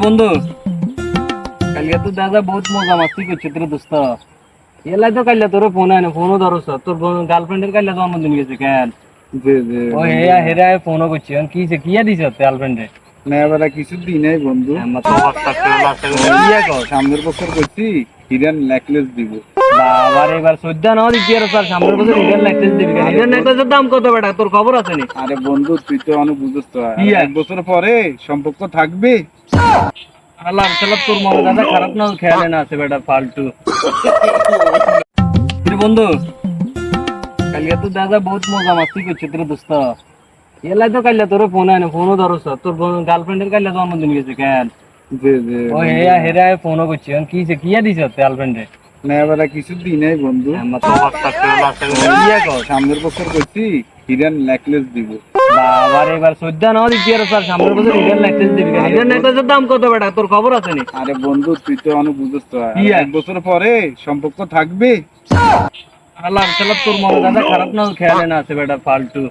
বন্ধু, কালকে তো দাদা বহুত মজা মাস্তি করছে তোর দোস্ত। এলাই তো কাল্লা তোর ফোন আয় না, ফোনও ধরছ তোর গার্লফ্রেন্ডের কাল্লা জন্মদিন গেছে কেন? জি জি ও বন্ধু। হেয়া হেরা ফোনও করছে কিছে কিয়া দিছ গার্লফ্রেন্ডে? না এবার কিছু দিই নাই বন্ধু। আমার তো কিয়া কর সামনের বছর করছি হিরান নেকলেস দিব। বাবার এবার সজ্জা নাও দিচ্ছি আর স্যার সামনের বছর হিডেন নেকলেস দিবি কেন? হিডেন নেকলেসের দাম কত বেটা তোর খবর আছে নি? আরে বন্ধু তুই তো অনেক বুঝছ তো, কি আর? 1 বছর পরে সম্পর্ক থাকবে। আল্লাহ তাআলা তোর মনে দাদা খারাপ না খেয়ালে না আছে বেটা ফালতু। বন্ধু, কালকে তো দাদা বহুত মজা মাস্তি করছে তোর দোস্ত। এলাই তো কাল্লা তোর ফোন আয় না, ফোনও ধরছ তোর গার্লফ্রেন্ডের কাল্লা জন্মদিন গেছে কেন? জি জি ও বন্ধু। হেয়া হেরা ফোনও করছে কিছে কিয়া দিছ গার্লফ্রেন্ডে? না এবার কিছু দিই নাই বন্ধু। আমার তো কিয়া কর সামনের বছর করছি হিরান নেকলেস দিব। বাবার এবার সজ্জা নাও দিচ্ছি আর স্যার সামনের বছর হিডেন নেকলেস দিবি কেন? হিডেন নেকলেসের দাম কত বেটা তোর খবর আছে নি? আরে বন্ধু তুই তো অনেক বুঝছ তো, কি আর? 1 বছর পরে সম্পর্ক থাকবে। আল্লাহ তাআলা তোর মনে দাদা খারাপ না খেয়ালে না আছে বেটা ফালতু।